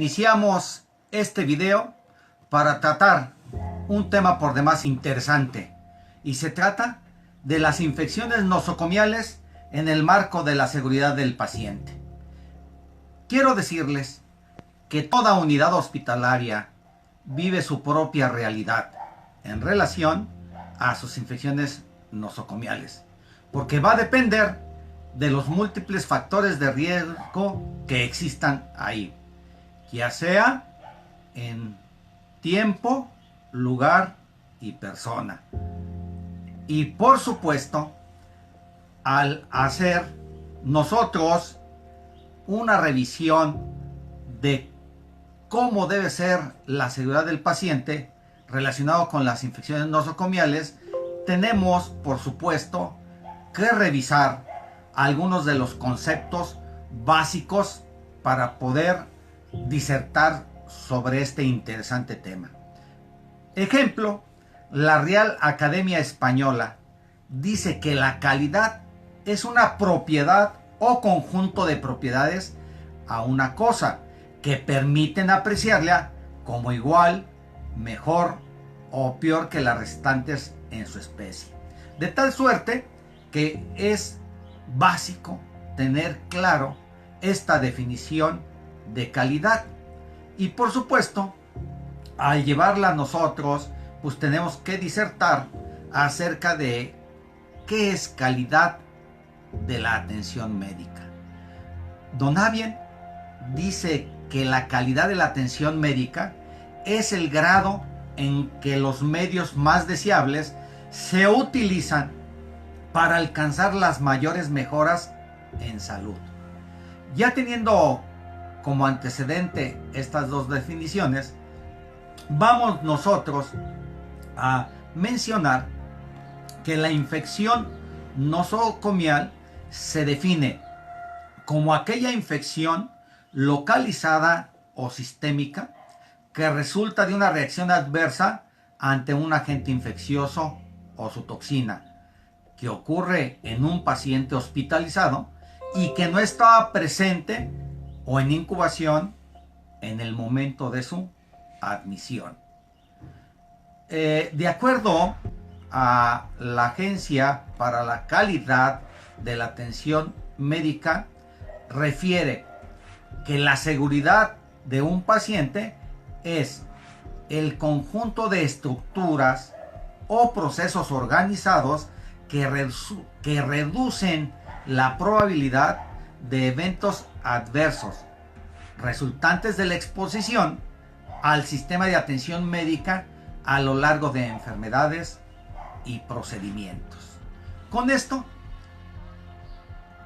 Iniciamos este video para tratar un tema por demás interesante, y se trata de las infecciones nosocomiales en el marco de la seguridad del paciente. Quiero decirles que toda unidad hospitalaria vive su propia realidad en relación a sus infecciones nosocomiales, porque va a depender de los múltiples factores de riesgo que existan ahí, ya sea en tiempo, lugar y persona. Y por supuesto, al hacer nosotros una revisión de cómo debe ser la seguridad del paciente relacionado con las infecciones nosocomiales, tenemos por supuesto que revisar algunos de los conceptos básicos para poder disertar sobre este interesante tema. Ejemplo, la Real Academia Española dice que la calidad es una propiedad o conjunto de propiedades a una cosa que permiten apreciarla como igual, mejor o peor que las restantes en su especie. De tal suerte que es básico tener claro esta definición de calidad, y por supuesto al llevarla nosotros pues tenemos que disertar acerca de qué es calidad de la atención médica. Donavien dice que la calidad de la atención médica es el grado en que los medios más deseables se utilizan para alcanzar las mayores mejoras en salud. Ya teniendo como antecedente estas dos definiciones, vamos nosotros a mencionar que la infección nosocomial se define como aquella infección localizada o sistémica que resulta de una reacción adversa ante un agente infeccioso o su toxina, que ocurre en un paciente hospitalizado y que no estaba presente o en incubación en el momento de su admisión. De acuerdo a la Agencia para la Calidad de la Atención Médica, refiere que la seguridad de un paciente es el conjunto de estructuras o procesos organizados que reducen la probabilidad de eventos adversos resultantes de la exposición al sistema de atención médica a lo largo de enfermedades y procedimientos. Con esto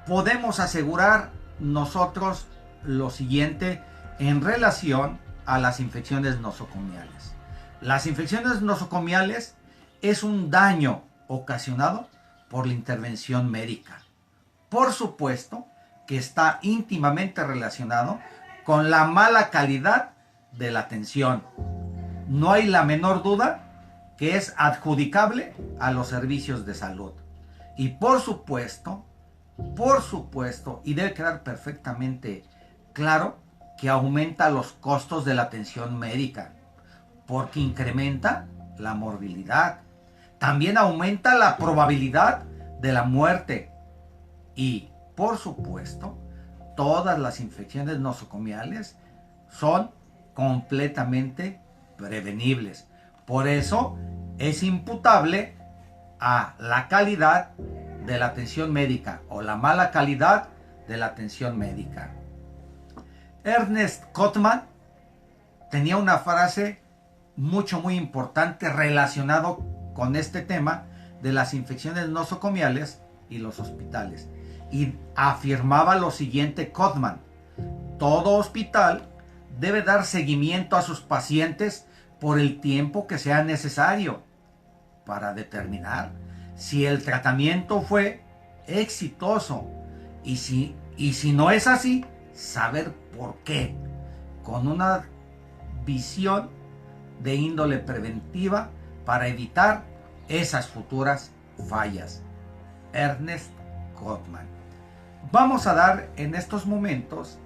podemos asegurar nosotros lo siguiente en relación a las infecciones nosocomiales. Las infecciones nosocomiales es un daño ocasionado por la intervención médica. Por supuesto que está íntimamente relacionado con la mala calidad de la atención. No hay la menor duda que es adjudicable a los servicios de salud. Y por supuesto, y debe quedar perfectamente claro, que aumenta los costos de la atención médica, porque incrementa la morbilidad. También aumenta la probabilidad de la muerte. Y, por supuesto, todas las infecciones nosocomiales son completamente prevenibles. Por eso es imputable a la calidad de la atención médica o la mala calidad de la atención médica. Ernest Gottman tenía una frase muy importante relacionado con este tema de las infecciones nosocomiales y los hospitales, y afirmaba lo siguiente Gottman: todo hospital debe dar seguimiento a sus pacientes por el tiempo que sea necesario para determinar si el tratamiento fue exitoso, y si no es así, saber por qué, con una visión de índole preventiva para evitar esas futuras fallas. Ernest Gottman. Vamos a dar en estos momentos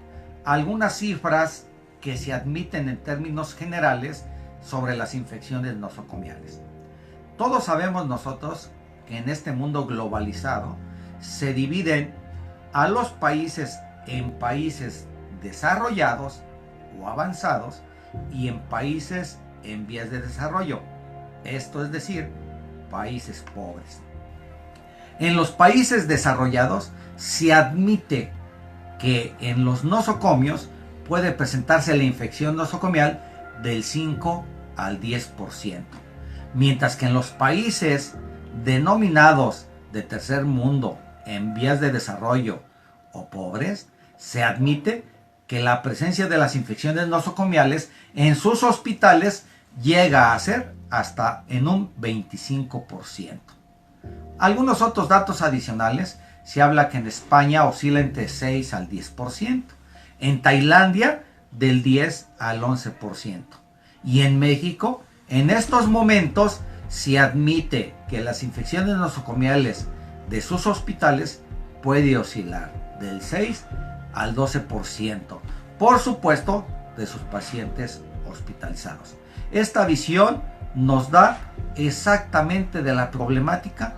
algunas cifras que se admiten en términos generales sobre las infecciones nosocomiales. Todos sabemos nosotros que en este mundo globalizado se dividen a los países en países desarrollados o avanzados y en países en vías de desarrollo, esto es decir, países pobres. En los países desarrollados se admite que en los nosocomios puede presentarse la infección nosocomial del 5 al 10%, mientras que en los países denominados de tercer mundo, en vías de desarrollo o pobres, se admite que la presencia de las infecciones nosocomiales en sus hospitales llega a ser hasta en un 25%. Algunos otros datos adicionales, se habla que en España oscila entre 6 al 10%, en Tailandia del 10 al 11%, y en México en estos momentos se admite que las infecciones nosocomiales de sus hospitales puede oscilar del 6 al 12%, por supuesto, de sus pacientes hospitalizados. Esta visión nos da exactamente de la problemática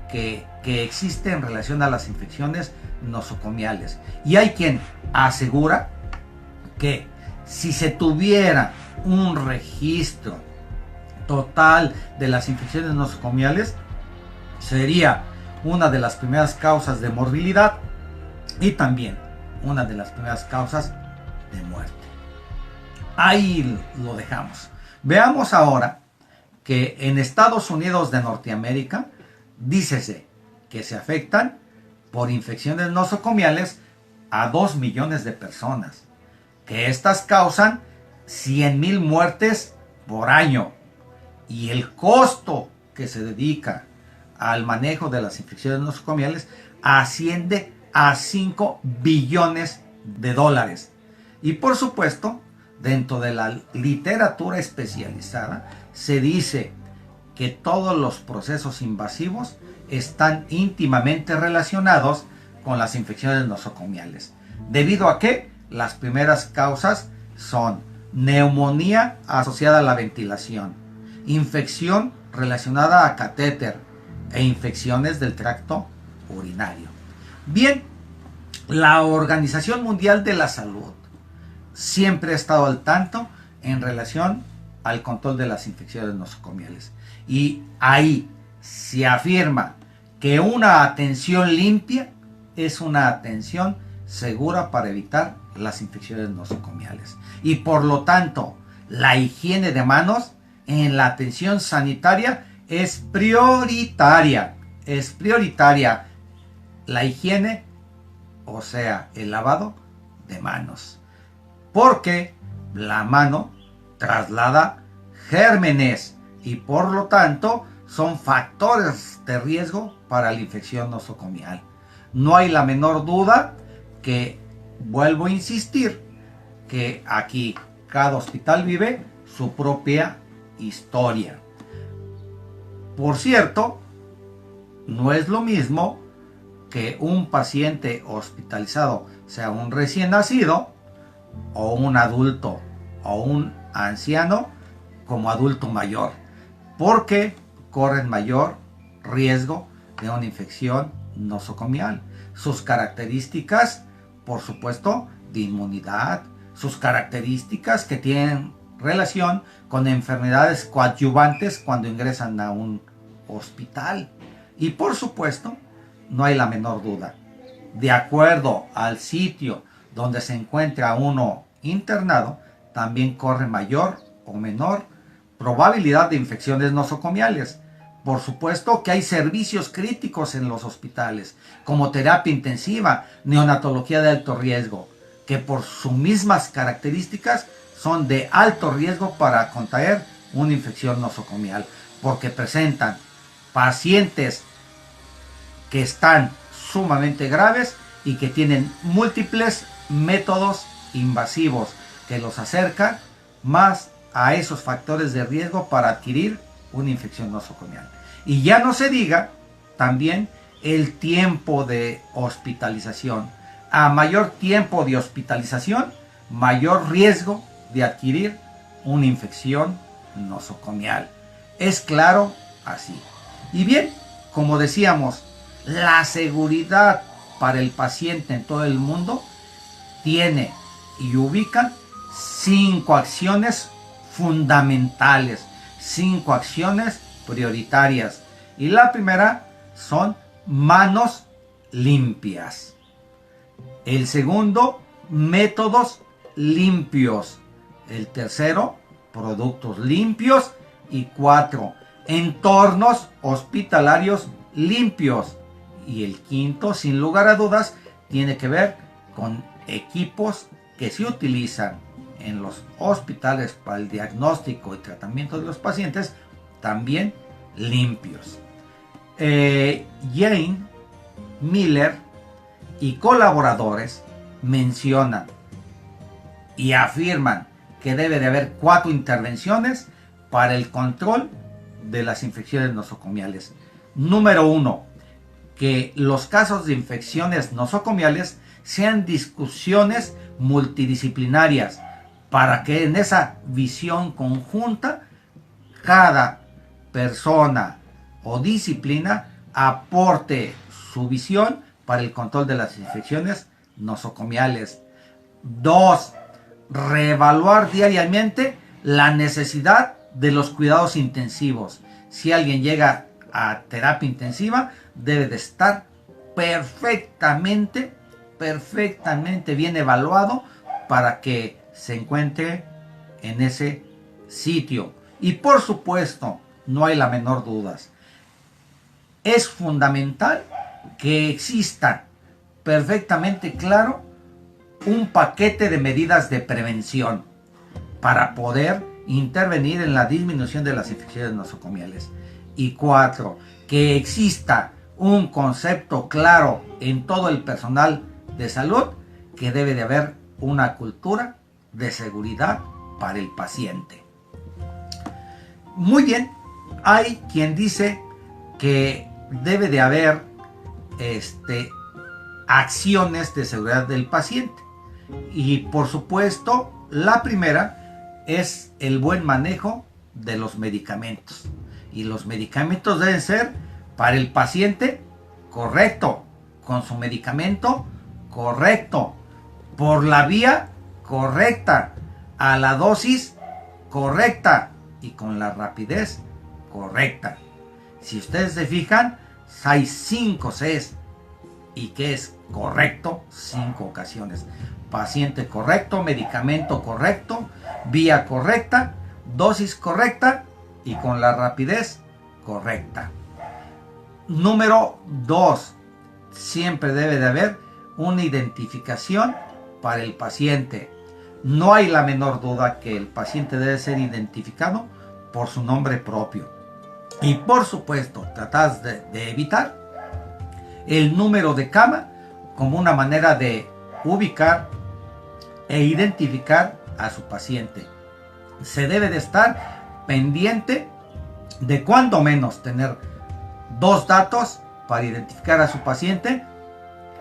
que existe en relación a las infecciones nosocomiales. Y hay quien asegura que si se tuviera un registro total de las infecciones nosocomiales, sería una de las primeras causas de morbilidad y también una de las primeras causas de muerte. Ahí lo dejamos. Veamos ahora que en Estados Unidos de Norteamérica dícese que se afectan por infecciones nosocomiales a 2 millones de personas, que estas causan 100,000 muertes por año, y el costo que se dedica al manejo de las infecciones nosocomiales asciende a 5 billones de dólares. Y por supuesto, dentro de la literatura especializada se dice que todos los procesos invasivos están íntimamente relacionados con las infecciones nosocomiales, debido a que las primeras causas son neumonía asociada a la ventilación, infección relacionada a catéter e infecciones del tracto urinario. Bien, la Organización Mundial de la Salud siempre ha estado al tanto en relación al control de las infecciones nosocomiales, y ahí se afirma que una atención limpia es una atención segura para evitar las infecciones nosocomiales, y por lo tanto la higiene de manos en la atención sanitaria es prioritaria. Es prioritaria la higiene, o sea, el lavado de manos, porque la mano traslada gérmenes y por lo tanto son factores de riesgo para la infección nosocomial. No hay la menor duda que, vuelvo a insistir, que aquí cada hospital vive su propia historia. Por cierto, no es lo mismo que un paciente hospitalizado sea un recién nacido o un adulto o un anciano como adulto mayor, porque corren mayor riesgo de una infección nosocomial. Sus características, por supuesto, de inmunidad, sus características que tienen relación con enfermedades coadyuvantes cuando ingresan a un hospital. Y por supuesto, no hay la menor duda, de acuerdo al sitio donde se encuentra uno internado, también corre mayor o menor probabilidad de infecciones nosocomiales. Por supuesto que hay servicios críticos en los hospitales, como terapia intensiva, neonatología de alto riesgo, que por sus mismas características son de alto riesgo para contraer una infección nosocomial, porque presentan pacientes que están sumamente graves y que tienen múltiples métodos invasivos que los acercan más a esos factores de riesgo para adquirir una infección nosocomial. Y ya no se diga también el tiempo de hospitalización. A mayor tiempo de hospitalización, mayor riesgo de adquirir una infección nosocomial. Es claro así. Y bien, como decíamos, la seguridad para el paciente en todo el mundo tiene y ubica 5 acciones fundamentales, 5 acciones prioritarias. Y la primera son manos limpias. El segundo, métodos limpios. El tercero, productos limpios. Y 4, entornos hospitalarios limpios. Y el quinto, sin lugar a dudas, tiene que ver con equipos que se utilizan en los hospitales para el diagnóstico y tratamiento de los pacientes, también limpios. Jane Miller y colaboradores mencionan y afirman que debe de haber 4 intervenciones para el control de las infecciones nosocomiales. Número 1, que los casos de infecciones nosocomiales sean discusiones multidisciplinarias para que en esa visión conjunta cada persona o disciplina aporte su visión para el control de las infecciones nosocomiales. 2, reevaluar diariamente la necesidad de los cuidados intensivos. Si alguien llega a terapia intensiva, debe de estar perfectamente bien evaluado para que se encuentre en ese sitio. Y por supuesto, no hay la menor duda, es fundamental que exista perfectamente claro un paquete de medidas de prevención para poder intervenir en la disminución de las infecciones nosocomiales. Y 4, que exista un concepto claro en todo el personal de salud que debe de haber una cultura de seguridad para el paciente. Muy bien, hay quien dice que debe de haber acciones de seguridad del paciente. Y por supuesto, la primera es el buen manejo de los medicamentos. Y los medicamentos deben ser para el paciente correcto, con su medicamento correcto, por la vía correcta, a la dosis correcta y con la rapidez correcta. Si ustedes se fijan, hay 5 Cs. ¿Y qué es correcto? 5 ocasiones. Paciente correcto, medicamento correcto, vía correcta, dosis correcta y con la rapidez correcta. Número 2. Siempre debe de haber una identificación para el paciente. No hay la menor duda que el paciente debe ser identificado por su nombre propio. Y por supuesto, tratar de evitar el número de cama como una manera de ubicar e identificar a su paciente. Se debe de estar pendiente de cuando menos tener 2 datos para identificar a su paciente,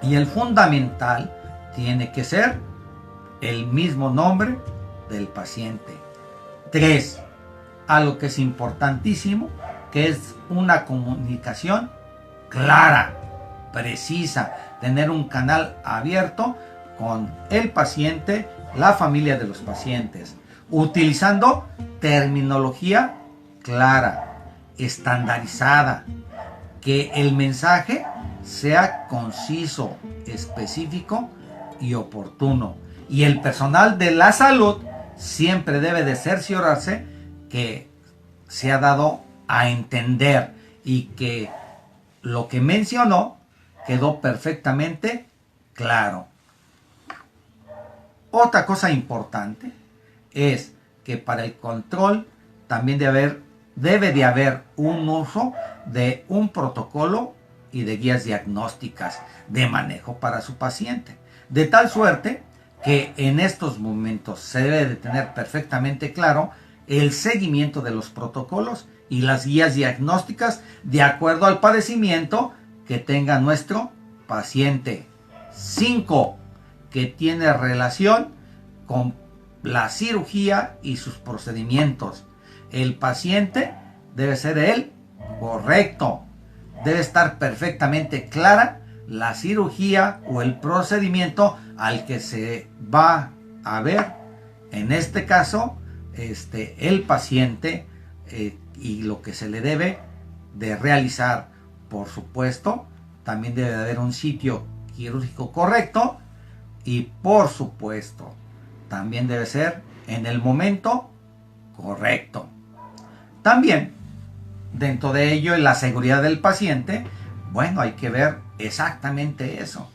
y el fundamental tiene que ser el mismo nombre del paciente. 3, algo que es importantísimo, que es una comunicación clara, precisa, tener un canal abierto con el paciente, la familia de los pacientes, utilizando terminología clara, estandarizada, que el mensaje sea conciso, específico y oportuno. Y el personal de la salud siempre debe de cerciorarse que se ha dado a entender y que lo que mencionó quedó perfectamente claro. Otra cosa importante es que para el control también debe de haber un uso de un protocolo y de guías diagnósticas de manejo para su paciente, de tal suerte que en estos momentos se debe de tener perfectamente claro el seguimiento de los protocolos y las guías diagnósticas de acuerdo al padecimiento que tenga nuestro paciente. 5, que tiene relación con la cirugía y sus procedimientos. El paciente debe ser el correcto. Debe estar perfectamente clara la cirugía o el procedimiento al que se va a ver. En este caso, el paciente y lo que se le debe de realizar. Por supuesto, también debe de haber un sitio quirúrgico correcto y por supuesto, también debe ser en el momento correcto. También, dentro de ello, en la seguridad del paciente, bueno, hay que ver exactamente eso.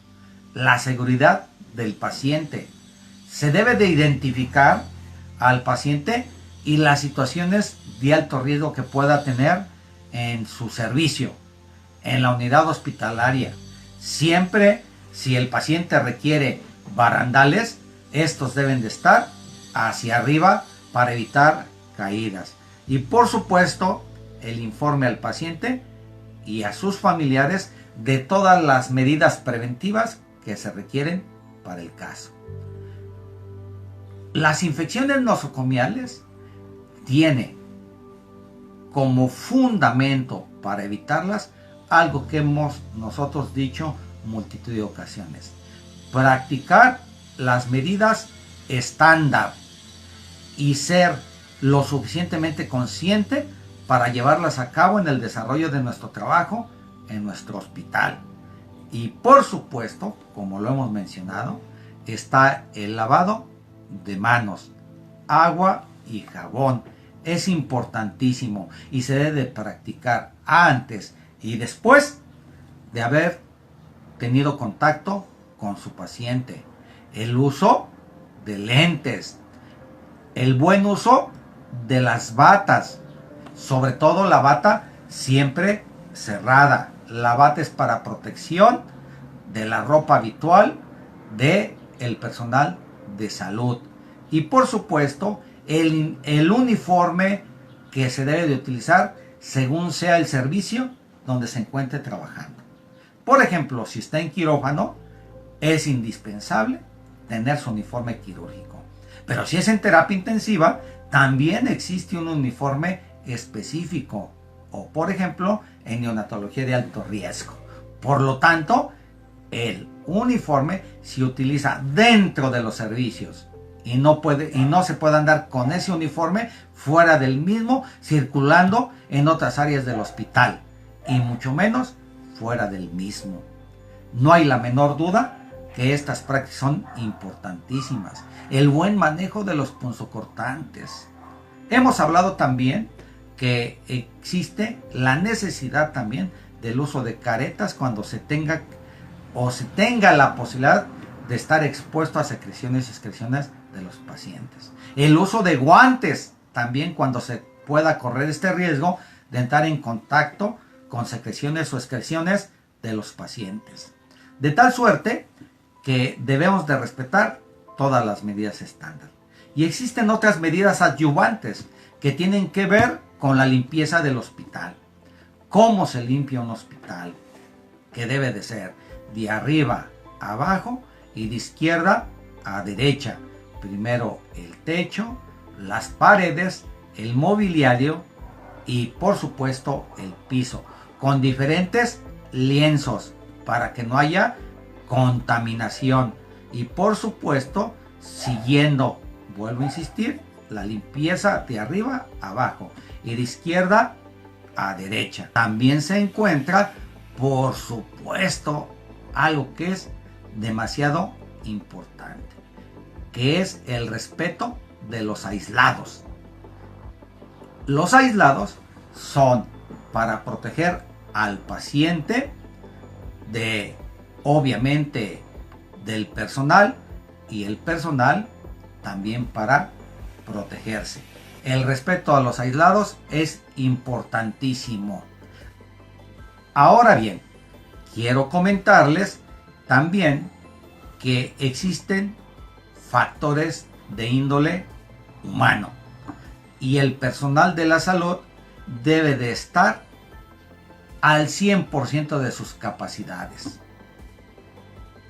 La seguridad del paciente. Se debe de identificar al paciente y las situaciones de alto riesgo que pueda tener en su servicio, en la unidad hospitalaria. Siempre, si el paciente requiere barandales, estos deben de estar hacia arriba para evitar caídas. Y por supuesto, el informe al paciente y a sus familiares de todas las medidas preventivas que se requieren para el caso. Las infecciones nosocomiales tiene como fundamento para evitarlas algo que hemos nosotros dicho multitud de ocasiones: practicar las medidas estándar y ser lo suficientemente consciente para llevarlas a cabo en el desarrollo de nuestro trabajo en nuestro hospital. Y por supuesto, como lo hemos mencionado, está el lavado de manos, agua y jabón. Es importantísimo y se debe practicar antes y después de haber tenido contacto con su paciente. El uso de lentes, el buen uso de las batas, sobre todo la bata siempre cerrada. La bata es para protección de la ropa habitual del personal de salud. Y por supuesto, el uniforme que se debe de utilizar según sea el servicio donde se encuentre trabajando. Por ejemplo, si está en quirófano, es indispensable tener su uniforme quirúrgico. Pero si es en terapia intensiva, también existe un uniforme específico. O por ejemplo, en neonatología de alto riesgo. Por lo tanto, el uniforme se utiliza dentro de los servicios y no se puede andar con ese uniforme fuera del mismo, circulando en otras áreas del hospital y mucho menos fuera del mismo. No hay la menor duda que estas prácticas son importantísimas. El buen manejo de los punzocortantes. Hemos hablado también que existe la necesidad también del uso de caretas cuando se tenga la posibilidad de estar expuesto a secreciones y excreciones de los pacientes. El uso de guantes también cuando se pueda correr este riesgo de entrar en contacto con secreciones o excreciones de los pacientes. De tal suerte que debemos de respetar todas las medidas estándar. Y existen otras medidas adyuvantes que tienen que ver con la limpieza del hospital. ¿Cómo se limpia un hospital? Que debe de ser de arriba a abajo y de izquierda a derecha. Primero el techo, las paredes, el mobiliario y por supuesto el piso, con diferentes lienzos para que no haya contaminación. Y por supuesto, siguiendo, vuelvo a insistir, la limpieza de arriba a abajo y de izquierda a derecha. También se encuentra, por supuesto, algo que es demasiado importante, que es el respeto de los aislados. Los aislados son para proteger al paciente de, obviamente, del personal, y el personal también para protegerse. El respeto a los aislados es importantísimo. Ahora bien, quiero comentarles también que existen factores de índole humano y el personal de la salud debe de estar al 100% de sus capacidades.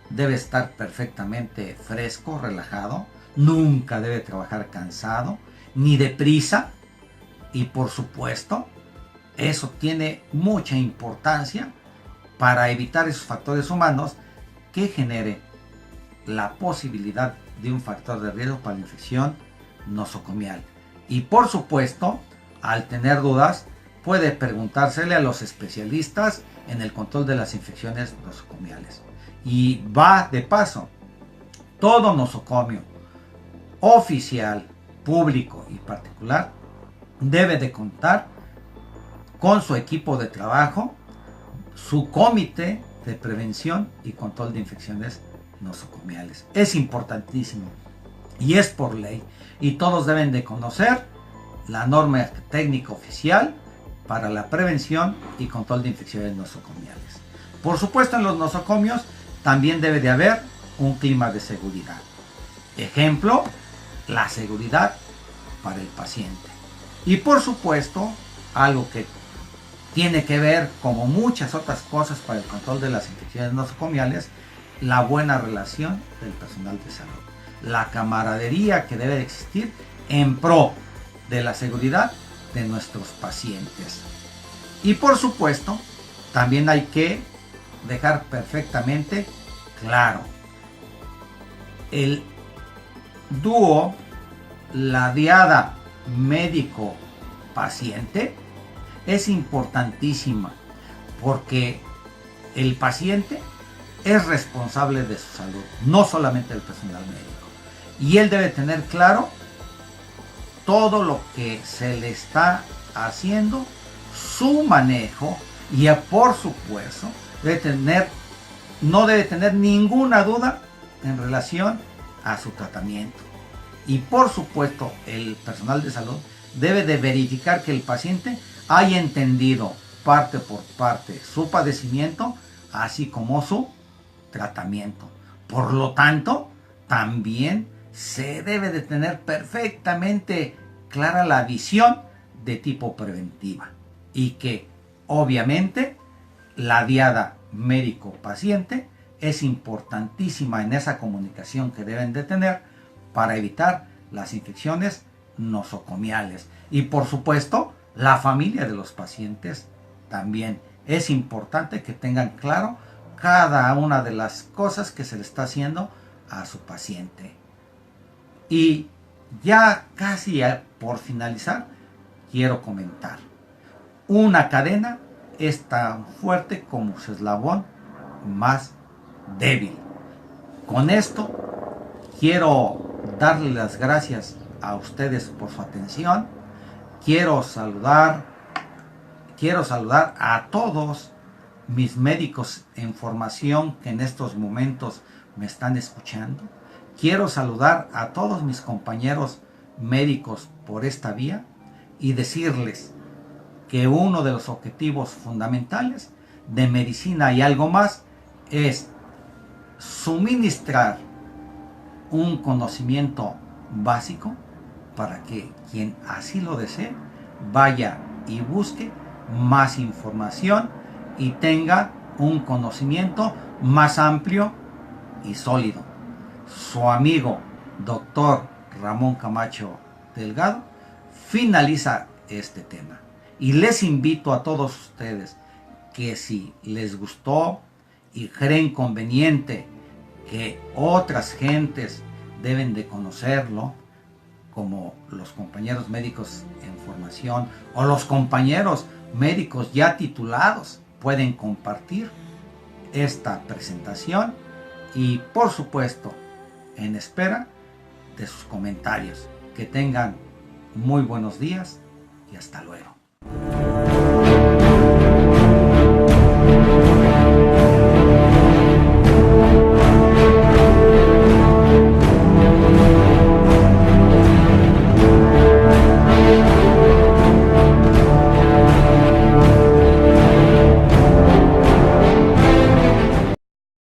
Debe estar perfectamente fresco, relajado, nunca debe trabajar cansado ni deprisa, y por supuesto eso tiene mucha importancia para evitar esos factores humanos que genere la posibilidad de un factor de riesgo para la infección nosocomial. Y por supuesto, al tener dudas, puede preguntársele a los especialistas en el control de las infecciones nosocomiales. Y va de paso, todo nosocomio oficial, público y particular debe de contar con su equipo de trabajo, su comité de prevención y control de infecciones nosocomiales. Es importantísimo y es por ley, y todos deben de conocer la norma técnica oficial para la prevención y control de infecciones nosocomiales. Por supuesto, en los nosocomios también debe de haber un clima de seguridad. Ejemplo, la seguridad para el paciente. Y por supuesto, algo que tiene que ver, como muchas otras cosas para el control de las infecciones nosocomiales, la buena relación del personal de salud. La camaradería que debe de existir en pro de la seguridad de nuestros pacientes. Y por supuesto, también hay que dejar perfectamente claro el dúo, la diada médico-paciente es importantísima, porque el paciente es responsable de su salud, no solamente el personal médico, y él debe tener claro todo lo que se le está haciendo, su manejo, y por supuesto no debe tener ninguna duda en relación a su tratamiento. Y por supuesto, el personal de salud debe de verificar que el paciente haya entendido parte por parte su padecimiento, así como su tratamiento. Por lo tanto, también se debe de tener perfectamente clara la visión de tipo preventiva, y que obviamente la diada médico-paciente es importantísima en esa comunicación que deben de tener para evitar las infecciones nosocomiales. Y por supuesto, la familia de los pacientes también es importante que tengan claro cada una de las cosas que se le está haciendo a su paciente. Y ya casi por finalizar, quiero comentar: una cadena es tan fuerte como su eslabón más débil. Con esto quiero darle las gracias a ustedes por su atención. Quiero saludar a todos mis médicos en formación que en estos momentos me están escuchando. Quiero saludar a todos mis compañeros médicos por esta vía y decirles que uno de los objetivos fundamentales de Medicina y Algo Más es suministrar un conocimiento básico para que quien así lo desee vaya y busque más información y tenga un conocimiento más amplio y sólido. Su amigo doctor Ramón Camacho Delgado finaliza este tema, y les invito a todos ustedes que si les gustó y creen conveniente que otras gentes deben de conocerlo, como los compañeros médicos en formación o los compañeros médicos ya titulados, pueden compartir esta presentación, y por supuesto en espera de sus comentarios. Que tengan muy buenos días y hasta luego.